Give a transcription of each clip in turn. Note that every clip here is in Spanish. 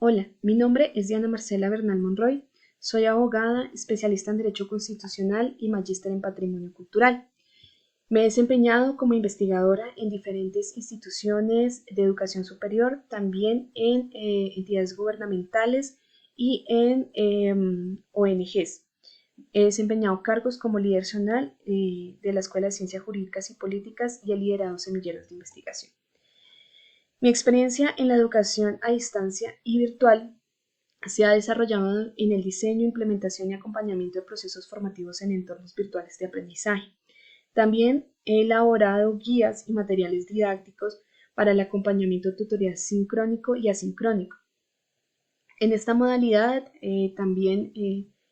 Hola, mi nombre es Diana Marcela Bernal Monroy, soy abogada, especialista en Derecho Constitucional y magíster en Patrimonio Cultural. Me he desempeñado como investigadora en diferentes instituciones de educación superior, también en entidades gubernamentales y en ONGs. He desempeñado cargos como líder zonal de la Escuela de Ciencias Jurídicas y Políticas y he liderado semilleros de investigación. Mi experiencia en la educación a distancia y virtual se ha desarrollado en el diseño, implementación y acompañamiento de procesos formativos en entornos virtuales de aprendizaje. También he elaborado guías y materiales didácticos para el acompañamiento tutorial sincrónico y asincrónico. En esta modalidad también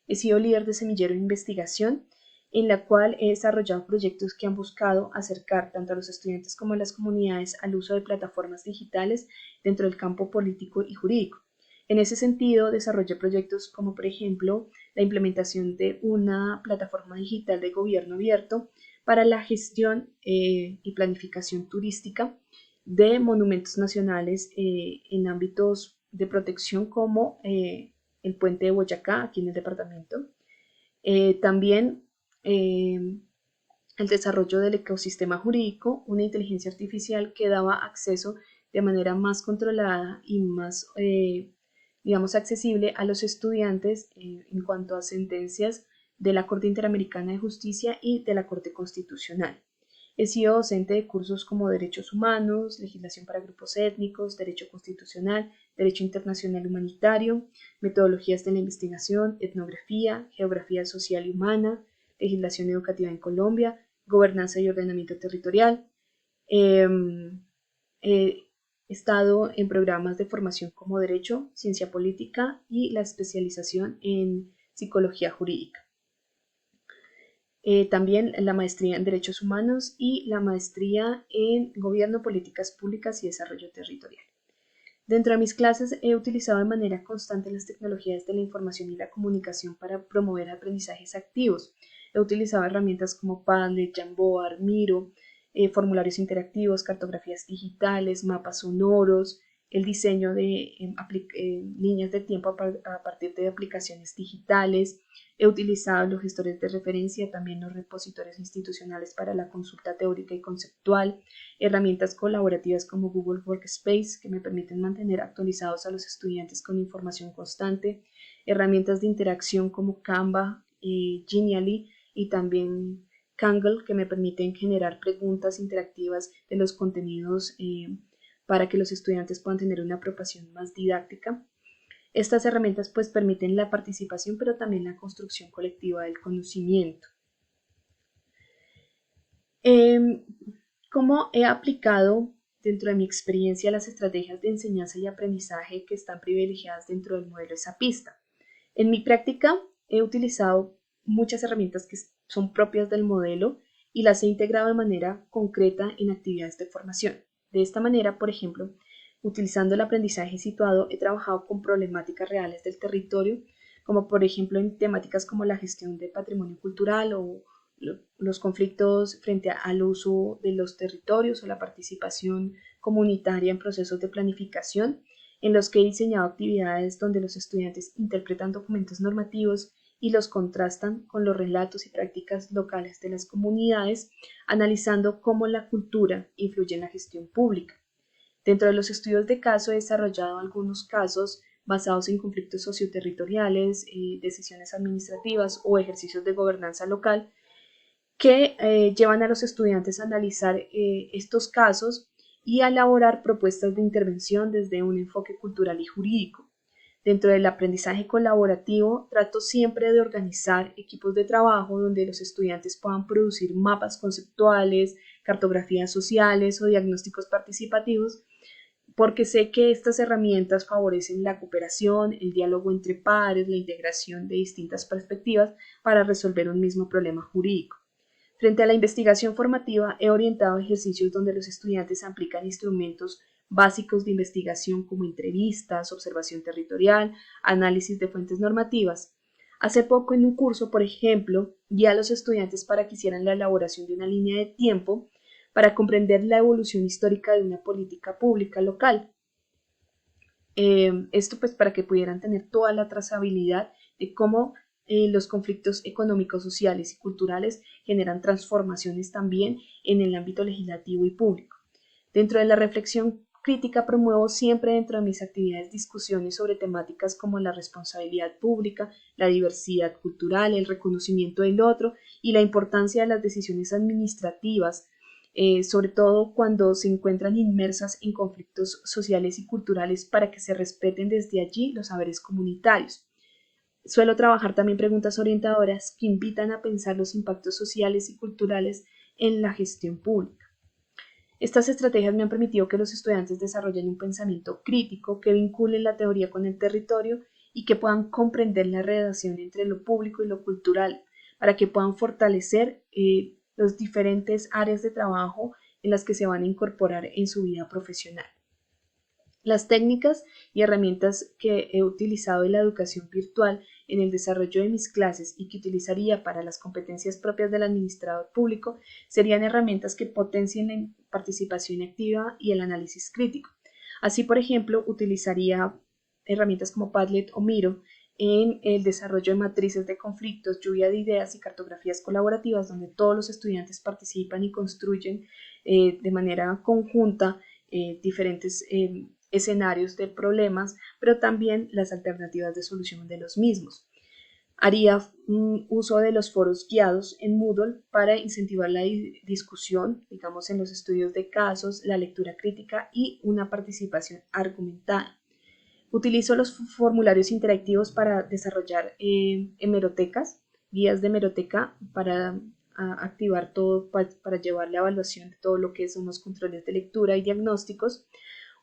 he sido líder de semillero de investigación, en la cual he desarrollado proyectos que han buscado acercar tanto a los estudiantes como a las comunidades al uso de plataformas digitales dentro del campo político y jurídico. En ese sentido, desarrollé proyectos como, por ejemplo, la implementación de una plataforma digital de gobierno abierto para la gestión y planificación turística de monumentos nacionales en ámbitos de protección como el puente de Boyacá, aquí en el departamento. También el desarrollo del ecosistema jurídico, una inteligencia artificial que daba acceso de manera más controlada y más, digamos, accesible a los estudiantes en cuanto a sentencias de la Corte Interamericana de Justicia y de la Corte Constitucional. He sido docente de cursos como Derechos Humanos, Legislación para Grupos Étnicos, Derecho Constitucional, Derecho Internacional Humanitario, Metodologías de la Investigación, Etnografía, Geografía Social y Humana, Legislación Educativa en Colombia, Gobernanza y Ordenamiento Territorial. He estado en programas de formación como Derecho, Ciencia Política y la especialización en Psicología Jurídica. También la maestría en Derechos Humanos y la maestría en Gobierno, Políticas Públicas y Desarrollo Territorial. Dentro de mis clases he utilizado de manera constante las tecnologías de la información y la comunicación para promover aprendizajes activos. He utilizado herramientas como Padlet, Jamboard, Miro, formularios interactivos, cartografías digitales, mapas sonoros, el diseño de líneas de tiempo a partir de aplicaciones digitales. He utilizado los gestores de referencia, también los repositorios institucionales para la consulta teórica y conceptual, herramientas colaborativas como Google Workspace que me permiten mantener actualizados a los estudiantes con información constante, herramientas de interacción como Canva, Genially y también Kaggle que me permiten generar preguntas interactivas de los contenidos para que los estudiantes puedan tener una apropiación más didáctica. Estas herramientas pues permiten la participación pero también la construcción colectiva del conocimiento. ¿Cómo he aplicado dentro de mi experiencia las estrategias de enseñanza y aprendizaje que están privilegiadas dentro del modelo ESAPista? En mi práctica he utilizado muchas herramientas que son propias del modelo y las he integrado de manera concreta en actividades de formación. De esta manera, por ejemplo, utilizando el aprendizaje situado, he trabajado con problemáticas reales del territorio, como por ejemplo en temáticas como la gestión de patrimonio cultural o los conflictos frente al uso de los territorios o la participación comunitaria en procesos de planificación, en los que he diseñado actividades donde los estudiantes interpretan documentos normativos y los contrastan con los relatos y prácticas locales de las comunidades, analizando cómo la cultura influye en la gestión pública. Dentro de los estudios de caso he desarrollado algunos casos basados en conflictos socioterritoriales, decisiones administrativas o ejercicios de gobernanza local que llevan a los estudiantes a analizar estos casos y a elaborar propuestas de intervención desde un enfoque cultural y jurídico. Dentro del aprendizaje colaborativo, trato siempre de organizar equipos de trabajo donde los estudiantes puedan producir mapas conceptuales, cartografías sociales o diagnósticos participativos, porque sé que estas herramientas favorecen la cooperación, el diálogo entre pares, la integración de distintas perspectivas para resolver un mismo problema jurídico. Frente a la investigación formativa, he orientado ejercicios donde los estudiantes aplican instrumentos básicos de investigación como entrevistas, observación territorial, análisis de fuentes normativas. Hace poco en un curso, por ejemplo, guié a los estudiantes para que hicieran la elaboración de una línea de tiempo para comprender la evolución histórica de una política pública local. Esto pues para que pudieran tener toda la trazabilidad de cómo los conflictos económicos, sociales y culturales generan transformaciones también en el ámbito legislativo y público. Dentro de la reflexión crítica promuevo siempre dentro de mis actividades discusiones sobre temáticas como la responsabilidad pública, la diversidad cultural, el reconocimiento del otro y la importancia de las decisiones administrativas, sobre todo cuando se encuentran inmersas en conflictos sociales y culturales para que se respeten desde allí los saberes comunitarios. Suelo trabajar también preguntas orientadoras que invitan a pensar los impactos sociales y culturales en la gestión pública. Estas estrategias me han permitido que los estudiantes desarrollen un pensamiento crítico que vincule la teoría con el territorio y que puedan comprender la relación entre lo público y lo cultural, para que puedan fortalecer las diferentes áreas de trabajo en las que se van a incorporar en su vida profesional. Las técnicas y herramientas que he utilizado en la educación virtual en el desarrollo de mis clases y que utilizaría para las competencias propias del administrador público serían herramientas que potencien la participación activa y el análisis crítico. Así, por ejemplo, utilizaría herramientas como Padlet o Miro en el desarrollo de matrices de conflictos, lluvia de ideas y cartografías colaborativas donde todos los estudiantes participan y construyen de manera conjunta diferentes escenarios de problemas, pero también las alternativas de solución de los mismos. Haría uso de los foros guiados en Moodle para incentivar la discusión, digamos, en los estudios de casos, la lectura crítica y una participación argumentada. Utilizo los formularios interactivos para desarrollar hemerotecas, guías de hemeroteca para activar todo, para llevar la evaluación de todo lo que son los controles de lectura y diagnósticos.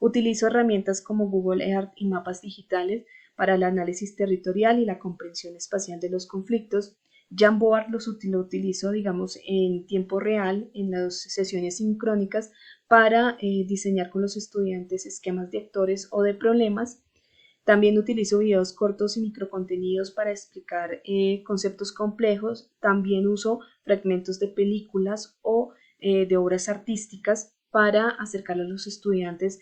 Utilizo herramientas como Google Earth y mapas digitales para el análisis territorial y la comprensión espacial de los conflictos. Jamboard lo utilizo, digamos, en tiempo real en las sesiones sincrónicas para diseñar con los estudiantes esquemas de actores o de problemas. También utilizo videos cortos y microcontenidos para explicar conceptos complejos. También uso fragmentos de películas o de obras artísticas para acercar a los estudiantes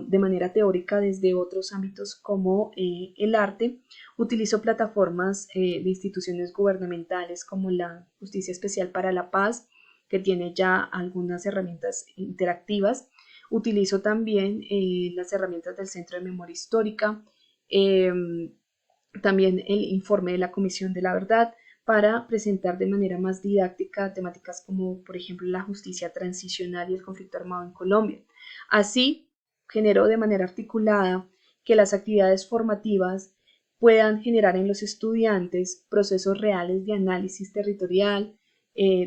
de manera teórica desde otros ámbitos como el arte. Utilizo plataformas de instituciones gubernamentales como la Justicia Especial para la Paz, que tiene ya algunas herramientas interactivas. Utilizo también las herramientas del Centro de Memoria Histórica, también el informe de la Comisión de la Verdad, para presentar de manera más didáctica temáticas como, por ejemplo, la justicia transicional y el conflicto armado en Colombia. Así, generó de manera articulada que las actividades formativas puedan generar en los estudiantes procesos reales de análisis territorial,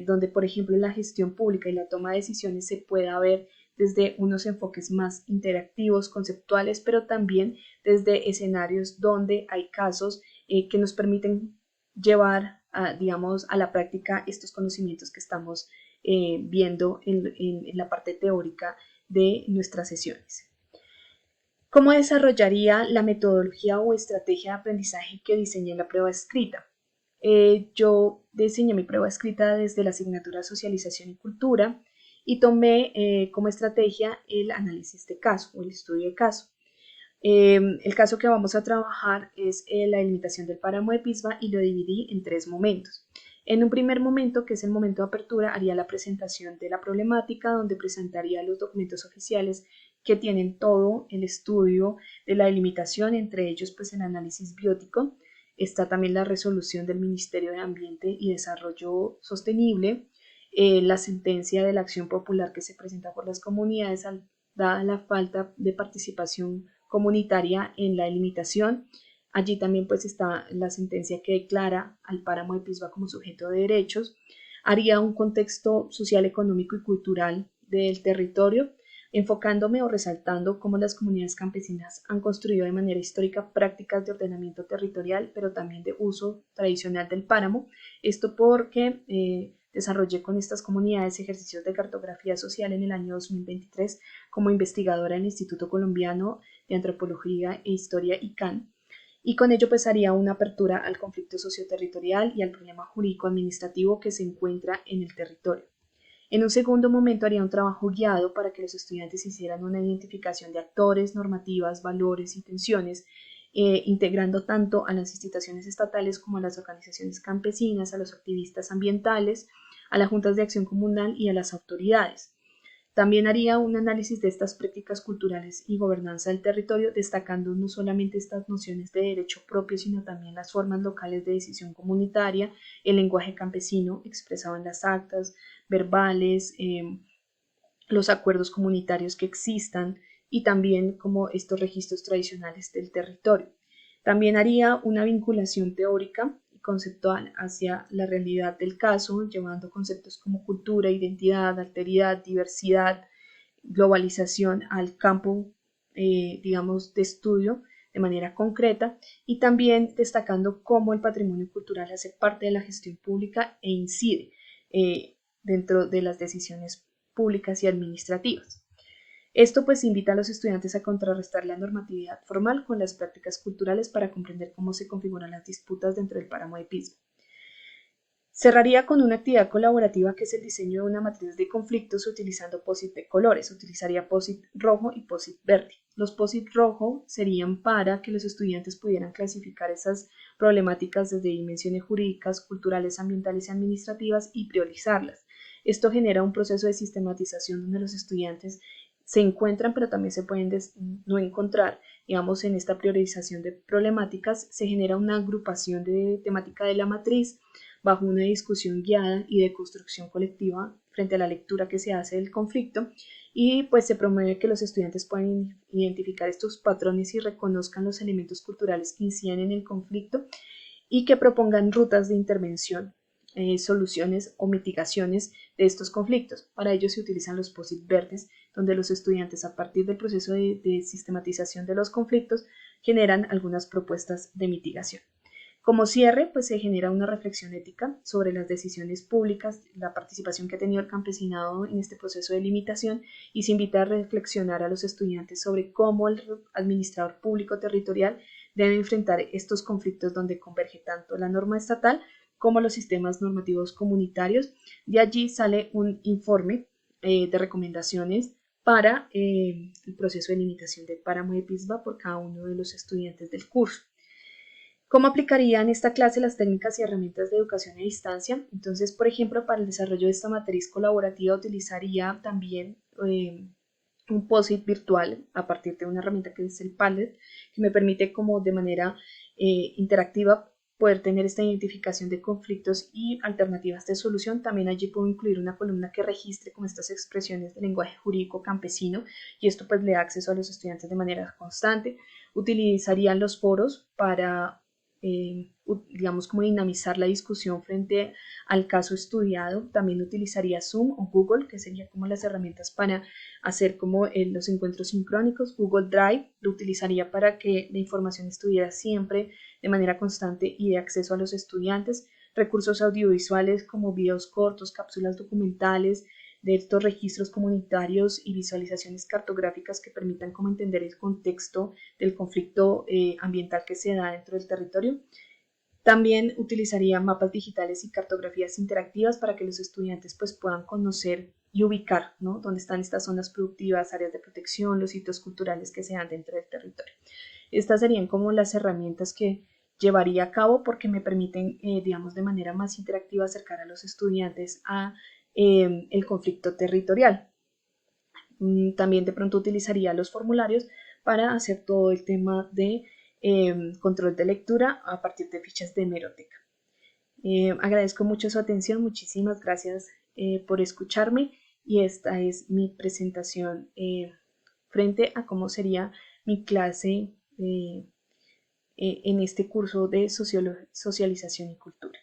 donde, por ejemplo, la gestión pública y la toma de decisiones se pueda ver desde unos enfoques más interactivos, conceptuales, pero también desde escenarios donde hay casos que nos permiten llevar, digamos, a la práctica estos conocimientos que estamos viendo en la parte teórica de nuestras sesiones. ¿Cómo desarrollaría la metodología o estrategia de aprendizaje que diseñé en la prueba escrita? Yo diseñé mi prueba escrita desde la asignatura Socialización y Cultura y tomé como estrategia el análisis de caso o el estudio de caso. El caso que vamos a trabajar es la delimitación del páramo de Pisba y lo dividí en 3 momentos. En un primer momento, que es el momento de apertura, haría la presentación de la problemática, donde presentaría los documentos oficiales que tienen todo el estudio de la delimitación, entre ellos pues el análisis biótico. Está también la resolución del Ministerio de Ambiente y Desarrollo Sostenible, la sentencia de la acción popular que se presenta por las comunidades dada la falta de participación comunitaria en la delimitación. Allí también pues está la sentencia que declara al páramo de Pisba como sujeto de derechos. Haría un contexto social, económico y cultural del territorio, enfocándome o resaltando cómo las comunidades campesinas han construido de manera histórica prácticas de ordenamiento territorial, pero también de uso tradicional del páramo. Esto porque desarrollé con estas comunidades ejercicios de cartografía social en el año 2023 como investigadora en el Instituto Colombiano de Antropología e Historia ICANN, y con ello pues haría una apertura al conflicto socioterritorial y al problema jurídico administrativo que se encuentra en el territorio. En un segundo momento haría un trabajo guiado para que los estudiantes hicieran una identificación de actores, normativas, valores y tensiones, integrando tanto a las instituciones estatales como a las organizaciones campesinas, a los activistas ambientales, a las juntas de acción comunal y a las autoridades. También haría un análisis de estas prácticas culturales y gobernanza del territorio, destacando no solamente estas nociones de derecho propio, sino también las formas locales de decisión comunitaria, el lenguaje campesino expresado en las actas verbales, los acuerdos comunitarios que existan y también como estos registros tradicionales del territorio. También haría una vinculación teórica y conceptual hacia la realidad del caso, llevando conceptos como cultura, identidad, alteridad, diversidad, globalización al campo, digamos, de estudio de manera concreta y también destacando cómo el patrimonio cultural hace parte de la gestión pública e incide dentro de las decisiones públicas y administrativas. Esto pues invita a los estudiantes a contrarrestar la normatividad formal con las prácticas culturales para comprender cómo se configuran las disputas dentro del páramo de Pisba. Cerraría con una actividad colaborativa que es el diseño de una matriz de conflictos utilizando POSIT de colores. Utilizaría POSIT rojo y POSIT verde. Los POSIT rojo serían para que los estudiantes pudieran clasificar esas problemáticas desde dimensiones jurídicas, culturales, ambientales y administrativas y priorizarlas. Esto genera un proceso de sistematización donde los estudiantes se encuentran, pero también se pueden no encontrar. Digamos, en esta priorización de problemáticas se genera una agrupación de temática de la matriz bajo una discusión guiada y de construcción colectiva frente a la lectura que se hace del conflicto y pues se promueve que los estudiantes puedan identificar estos patrones y reconozcan los elementos culturales que inciden en el conflicto y que propongan rutas de intervención, soluciones o mitigaciones de estos conflictos. Para ello se utilizan los POSIT verdes, donde los estudiantes a partir del proceso de sistematización de los conflictos generan algunas propuestas de mitigación. Como cierre, pues se genera una reflexión ética sobre las decisiones públicas, la participación que ha tenido el campesinado en este proceso de limitación y se invita a reflexionar a los estudiantes sobre cómo el administrador público territorial debe enfrentar estos conflictos donde converge tanto la norma estatal como los sistemas normativos comunitarios. De allí sale un informe de recomendaciones para el proceso de limitación del páramo de Pisba por cada uno de los estudiantes del curso. ¿Cómo aplicaría en esta clase las técnicas y herramientas de educación a distancia? Entonces, por ejemplo, para el desarrollo de esta matriz colaborativa utilizaría también un POSIT virtual a partir de una herramienta que es el Padlet, que me permite como de manera interactiva poder tener esta identificación de conflictos y alternativas de solución. También allí puedo incluir una columna que registre con estas expresiones de lenguaje jurídico campesino y esto pues le da acceso a los estudiantes de manera constante. Utilizarían los foros para digamos como dinamizar la discusión frente al caso estudiado. También utilizaría Zoom o Google, que serían como las herramientas para hacer como los encuentros sincrónicos. Google Drive lo utilizaría para que la información estuviera siempre de manera constante y de acceso a los estudiantes. Recursos audiovisuales como videos cortos, cápsulas documentales, de estos registros comunitarios y visualizaciones cartográficas que permitan como entender el contexto del conflicto ambiental que se da dentro del territorio. También utilizaría mapas digitales y cartografías interactivas para que los estudiantes pues, puedan conocer y ubicar, ¿no?, dónde están estas zonas productivas, áreas de protección, los sitios culturales que se dan dentro del territorio. Estas serían como las herramientas que llevaría a cabo porque me permiten, digamos, de manera más interactiva acercar a los estudiantes a el conflicto territorial. También de pronto utilizaría los formularios para hacer todo el tema de control de lectura a partir de fichas de hemeroteca. Agradezco mucho su atención, muchísimas gracias por escucharme y esta es mi presentación frente a cómo sería mi clase en este curso de socialización y cultura.